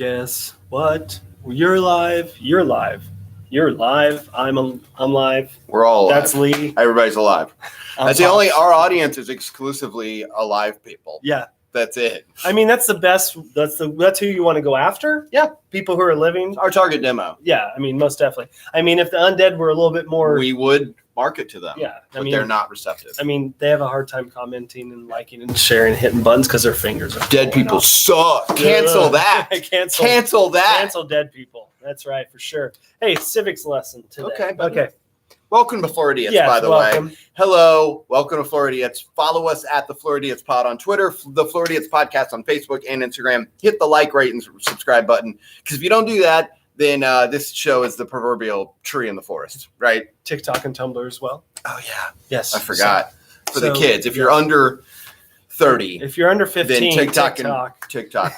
Guess what? You're live. You're live. You're live. I'm live. We're all alive. That's Lee. Everybody's alive. That's the only. Our audience is exclusively alive people. Yeah. That's it. I mean, that's the best. That's who you want to go after. Yeah. People who are living. Our target demo. Yeah. I mean, most definitely. I mean, if the undead were a little bit more, we would market to them. Yeah. But they're not receptive. I mean, they have a hard time commenting and liking and sharing and hitting buttons because their fingers are dead people off. Suck. Cancel that. Cancel that. Cancel dead people. That's right, for sure. Hey, civics lesson today. Okay. Okay. Welcome to Floriodiots, Yes, by the welcome. way. Hello. Welcome to Floriodiots. Follow us at the Floriodiots Pod on Twitter, the Floriodiots Podcast on Facebook and Instagram. Hit the like, rate, and subscribe button. Because if you don't do that, then this show is the proverbial tree in the forest, right? TikTok and Tumblr as well. Oh, yeah. Yes. I forgot. For the kids, if you're under 30. If you're under 15, then TikTok,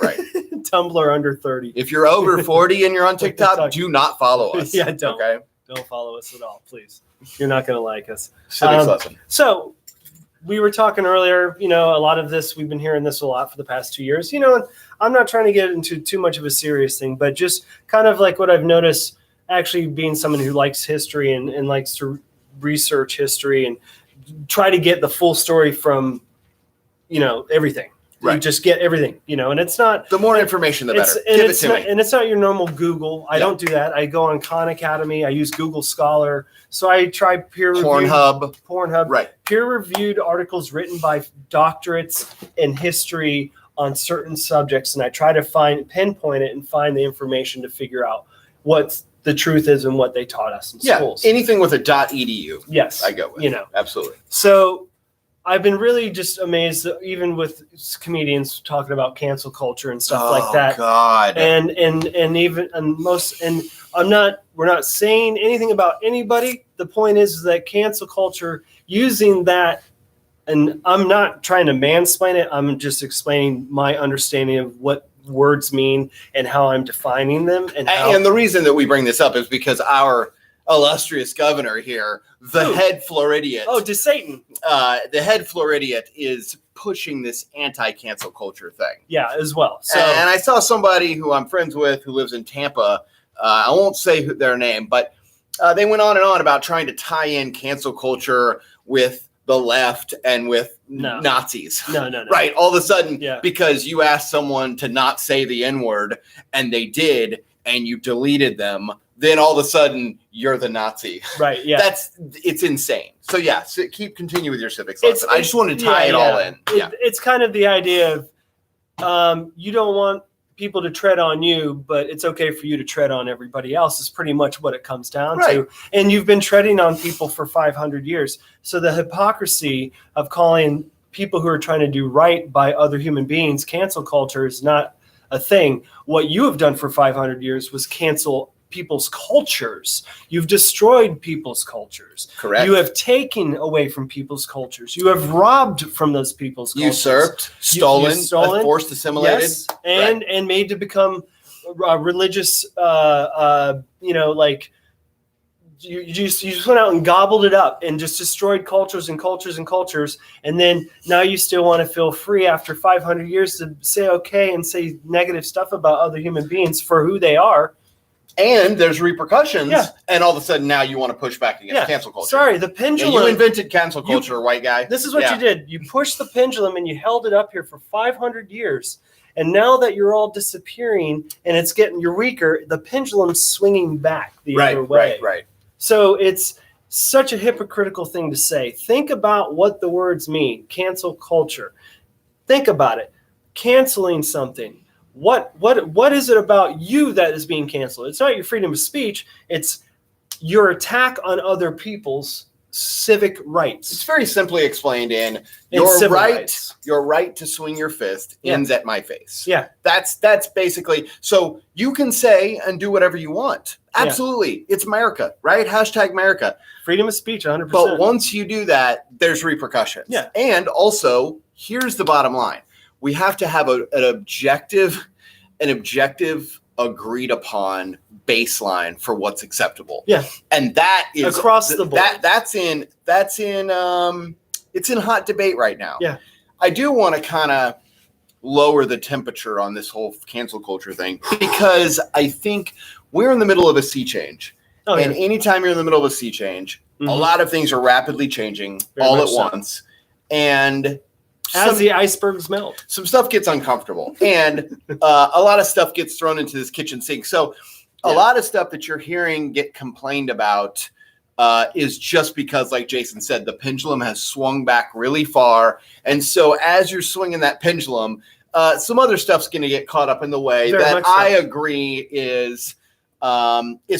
right. Tumblr under 30. If you're over 40 and you're on TikTok, do not follow us. Yeah, don't. Okay? Don't follow us at all, please. You're not going to like us. Civics lesson. So we were talking earlier, a lot of this, we've been hearing this a lot for the past 2 years. I'm not trying to get into too much of a serious thing, but just kind of like what I've noticed, actually being someone who likes history and likes to research history and try to get the full story from, everything. Right. You just get everything, and it's not. The more information, the better. Give it to me. And it's not your normal Google. I don't do that. I go on Khan Academy. I use Google Scholar. So I try peer-reviewed. Pornhub. Right. Peer-reviewed articles written by doctorates in history on certain subjects. And I try to pinpoint it and find the information to figure out what the truth is and what they taught us in schools. Anything with a .edu. Yes. I go with. Absolutely. So I've been really just amazed, that even with comedians talking about cancel culture and stuff like that. Oh God! We're not saying anything about anybody. The point is that cancel culture, using that, and I'm not trying to mansplain it. I'm just explaining my understanding of what words mean and how I'm defining them. And the reason that we bring this up is because our illustrious governor here, the head Floridiot. Oh, to Satan. The head Floridiot is pushing this anti-cancel culture thing. Yeah, as well. So, and I saw somebody who I'm friends with who lives in Tampa. I won't say their name, but they went on and on about trying to tie in cancel culture with the left and with Nazis. No. Right. All of a sudden, Yeah. because you asked someone to not say the N-word and they did, and you deleted them, then all of a sudden you're the Nazi. Right. Yeah. It's insane. So continue with your civics lesson. I just wanted to tie it all in. It's kind of the idea of you don't want people to tread on you, but it's okay for you to tread on everybody else is pretty much what it comes down to. And you've been treading on people for 500 years. So the hypocrisy of calling people who are trying to do right by other human beings cancel culture is not a thing. What you have done for 500 years was cancel people's cultures. You've destroyed people's cultures. Correct. You have taken away from people's cultures. You have robbed from those people's cultures. Usurped, stolen, forced, assimilated, yes, and made to become religious. You just went out and gobbled it up and just destroyed cultures and cultures and cultures. And then now you still want to feel free after 500 years to say okay and say negative stuff about other human beings for who they are. And there's repercussions, and all of a sudden now you want to push back against cancel culture. Sorry, the pendulum. You invented cancel culture, white guy. This is what you did. You pushed the pendulum and you held it up here for 500 years. And now that you're all disappearing and you're weaker, the pendulum's swinging back the other way. Right. So it's such a hypocritical thing to say. Think about what the words mean. Cancel culture. Think about it. Canceling something. What is it about you that is being canceled? It's not your freedom of speech. It's your attack on other people's civic rights. It's very simply explained in your right to swing your fist ends at my face. Yeah. That's basically, so you can say and do whatever you want. Absolutely. It's America, right? Hashtag America. Freedom of speech, 100%. But once you do that, there's repercussions. Yeah. And also, here's the bottom line. We have to have an objective, agreed upon baseline for what's acceptable. Yeah. And that is across the board. It's in hot debate right now. Yeah. I do want to kind of lower the temperature on this whole cancel culture thing, because I think we're in the middle of a sea change. Oh, and yeah. anytime you're in the middle of a sea change, a lot of things are rapidly changing all at once. And as the icebergs melt, some stuff gets uncomfortable, and a lot of stuff gets thrown into this kitchen sink. So a lot of stuff that you're hearing get complained about is just because, like Jason said, the pendulum has swung back really far. And so as you're swinging that pendulum, some other stuff's going to get caught up in the way that I agree is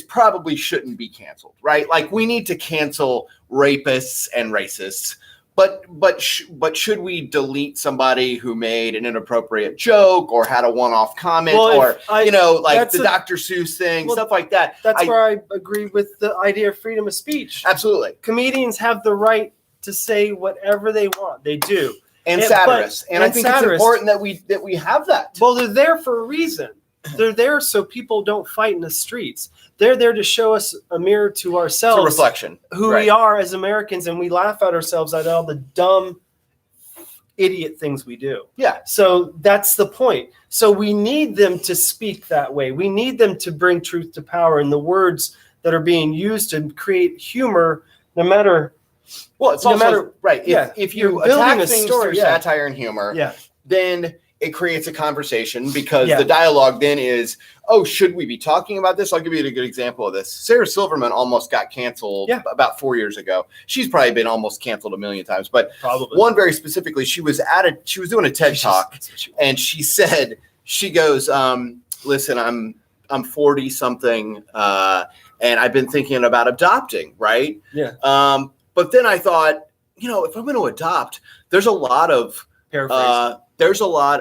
probably shouldn't be canceled, right? Like, we need to cancel rapists and racists. But should we delete somebody who made an inappropriate joke or had a one-off comment, or the Dr. Seuss thing, stuff like that? That's where I agree with the idea of freedom of speech. Absolutely, comedians have the right to say whatever they want. They do, and satirists. And I think it's important that we have that. Well, they're there for a reason. They're there so people don't fight in the streets. They're there to show us a mirror to ourselves. It's a reflection. Who we are as Americans, and we laugh at ourselves at all the dumb, idiot things we do. Yeah. So that's the point. So we need them to speak that way. We need them to bring truth to power, and the words that are being used to create humor, no matter. Well, it's also right. If you attack things through satire and humor, then it creates a conversation, because the dialogue then is, oh, should we be talking about this? I'll give you a good example of this. Sarah Silverman almost got canceled about 4 years ago. She's probably been almost canceled a million times, but one very specifically, she was doing a TED Talk, and she said, she goes, listen, I'm 40 something, and I've been thinking about adopting, right? Yeah. But then I thought, if I'm going to adopt, there's a lot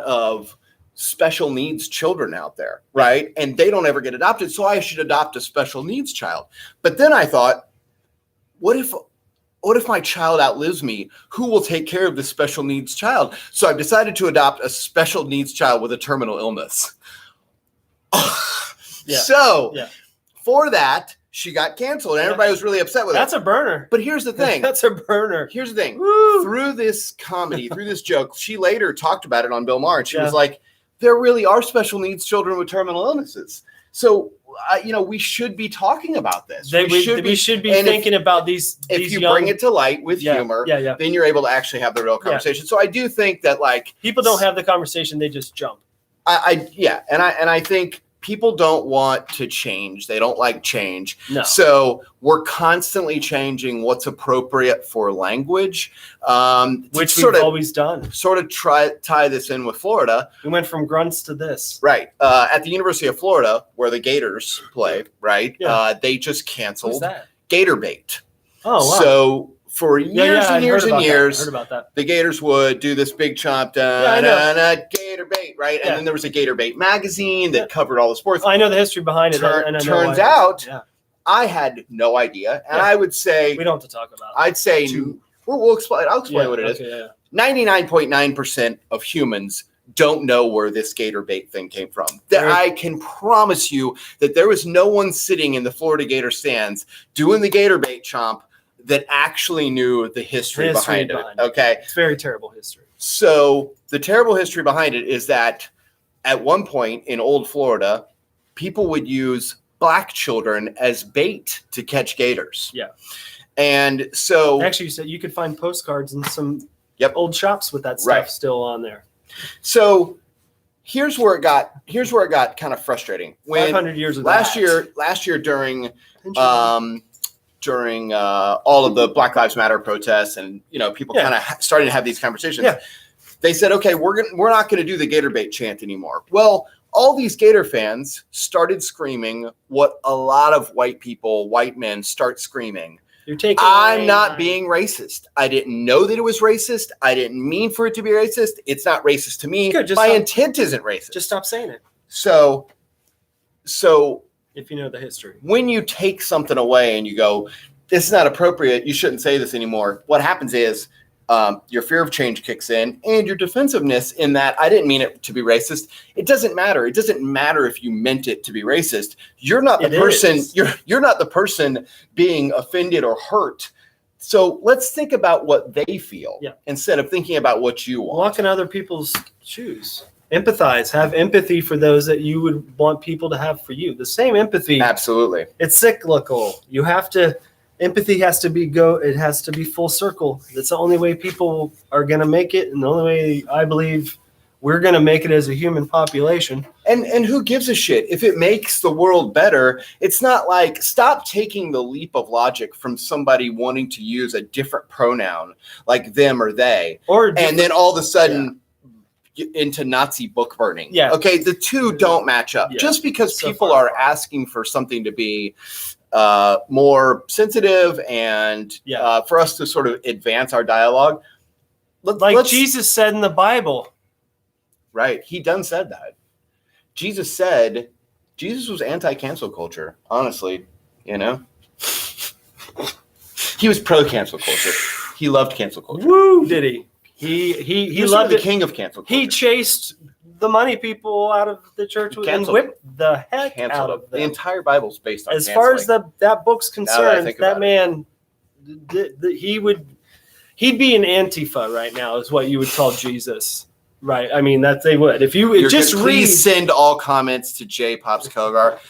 of special needs children out there, right? And they don't ever get adopted, so I should adopt a special needs child. But then I thought, what if my child outlives me? Who will take care of the special needs child? So I've decided to adopt a special needs child with a terminal illness. For that, she got canceled, and everybody was really upset with it. That's a burner. But here's the thing. That's a burner. Here's the thing. Woo! Through this comedy, through this joke, she later talked about it on Bill Maher. She was like, there really are special needs children with terminal illnesses. So, we should be talking about this. We should be thinking about these. If you bring it to light with humor, then you're able to actually have the real conversation. So I do think that, like, people don't have the conversation; they just jump. And I think people don't want to change. They don't like change. No. So we're constantly changing what's appropriate for language. Which we've always done. Sort of tie this in with Florida. We went from grunts to this. Right. At the University of Florida, where the Gators play, right? Yeah. They just canceled Gator bait. Oh, wow. So for years and years and years, I heard about that. The Gators would do this big chomp, Gator bait, right? And then there was a Gator bait magazine that covered all the sports. I know the history behind it. Turns out, I had no idea, and I would say we don't have to talk about it. I'd say we'll explain. I'll explain what it is. 99.9% of humans don't know where this Gator bait thing came from. That I can promise you that there was no one sitting in the Florida Gator stands doing the Gator bait chomp that actually knew the history behind it. Okay. It's very terrible history. So the terrible history behind it is that at one point in old Florida, people would use black children as bait to catch gators. Yeah. And so actually, you said you could find postcards in some old shops with that stuff still on there. So here's where it got kind of frustrating. 500 years of last year during all of the Black Lives Matter protests, and people kind of starting to have these conversations. Yeah. They said, okay, we're not going to do the Gator bait chant anymore. Well, all these Gator fans started screaming what a lot of white men start screaming. I'm not being racist. I didn't know that it was racist. I didn't mean for it to be racist. It's not racist to me. My intent isn't racist. Just stop saying it. So if you know the history. When you take something away and you go, this is not appropriate, you shouldn't say this anymore, what happens is your fear of change kicks in, and your defensiveness in that I didn't mean it to be racist. It doesn't matter. It doesn't matter if you meant it to be racist. You're not the person. You're not the person being offended or hurt. So let's think about what they feel instead of thinking about what you want. Walk in other people's shoes. Empathize. Have empathy for those that you would want people to have for you. The same empathy. Absolutely. It's cyclical. You have to. Empathy has to be It has to be full circle. That's the only way people are going to make it, and the only way I believe we're going to make it as a human population. And who gives a shit if it makes the world better? It's not like, stop taking the leap of logic from somebody wanting to use a different pronoun like them or they, and then all of a sudden into Nazi book burning. Yeah. Okay, the two don't match up. Yeah. Just because So people far. are asking for something to be more sensitive and for us to sort of advance our dialogue. Like Jesus said in the Bible. Right. He done said that. Jesus was anti-cancel culture, honestly, you know. He was pro-cancel culture. He loved cancel culture. Woo, did he? He was loved the it. king of cancel culture. He chased the money people out of the church and whipped the heck out of them. The entire Bible's based on as far as that book's concerned, that man, he'd be an Antifa right now, is what you would call Jesus. Right. I mean, that they would. If you just please send all comments to J Pops Kogar.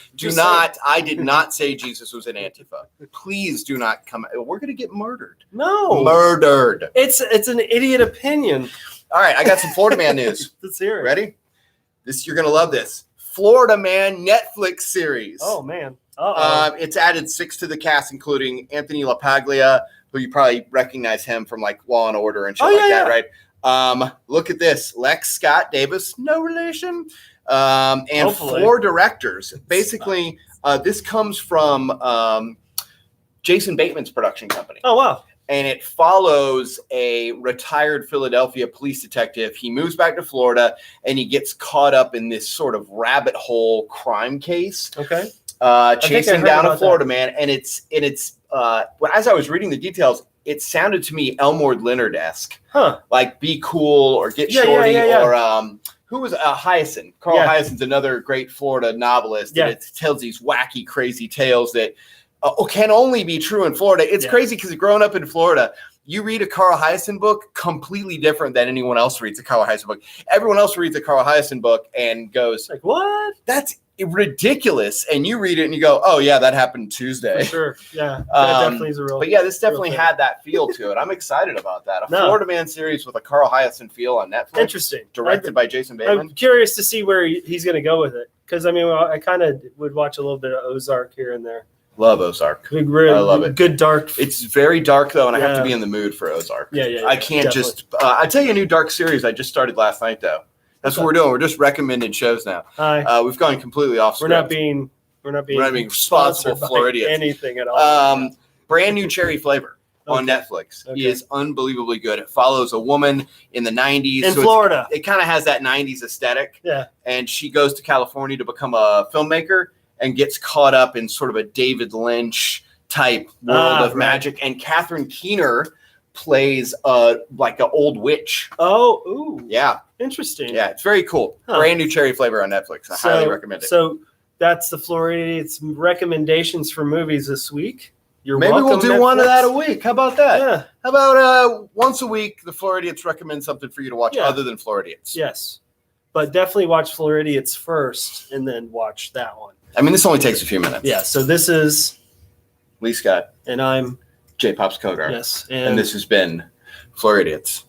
I did not say Jesus was an Antifa. Please do not come. We're going to get murdered. No. Murdered. It's an idiot opinion. All right. I got some Florida Man news. Let's hear it. Ready? You're going to love this. Florida Man Netflix series. Oh, man. It's added 6 to the cast, including Anthony LaPaglia, who you probably recognize him from like Law and Order and shit that, right? Look at this. Lex Scott Davis, no relation. And Hopefully. 4 directors. Basically, this comes from Jason Bateman's production company. Oh, wow. And it follows a retired Philadelphia police detective. He moves back to Florida and he gets caught up in this sort of rabbit hole crime case. Okay. Chasing down a Florida man. And it's as I was reading the details, it sounded to me Elmore Leonard-esque. Huh. Like Be Cool or Get Shorty or who was Hyacinth? Carl Hyacinth's another great Florida novelist. And it tells these wacky, crazy tales that can only be true in Florida. It's crazy because growing up in Florida, you read a Carl Hyacin book completely different than anyone else reads a Carl Hyacin book. Everyone else reads a Carl Hyacin book and goes, like, what? That's ridiculous. And you read it and you go, oh, yeah, that happened Tuesday. For sure. Yeah. That definitely is a real. But yeah, this definitely had that feel to it. I'm excited about that. Florida Man series with a Carl Hyacin feel on Netflix. Interesting. Directed by Jason Bateman. I'm curious to see where he's going to go with it. Because, I mean, I kind of would watch a little bit of Ozark here and there. Love Ozark. I love it. Good dark. It's very dark though, and I have to be in the mood for Ozark. Yeah. I can't just. I tell you a new dark series I just started last night though. That's what we're doing. We're just recommending shows now. We've gone completely off script. We're not being responsible Floridians. Anything at all. Brand new cherry flavor on Netflix is unbelievably good. It follows a woman in the 90s in Florida. It kind of has that 90s aesthetic. Yeah, and she goes to California to become a filmmaker. And gets caught up in sort of a David Lynch type world of magic. And Catherine Keener plays like an old witch. Oh, ooh. Yeah. Interesting. Yeah, it's very cool. Brand new cherry flavor on Netflix. I highly recommend it. So that's the Floridiot's recommendations for movies this week. Maybe we'll do one of that a week. How about that? Yeah. How about once a week, the Floridiot's recommend something for you to watch other than Floridiot's? Yes. But definitely watch Floridiot's first and then watch that one. I mean, this only takes a few minutes. Yeah, so this is Lee Scott. And I'm J Pops Kogar. Yes. And this has been Floridiot's.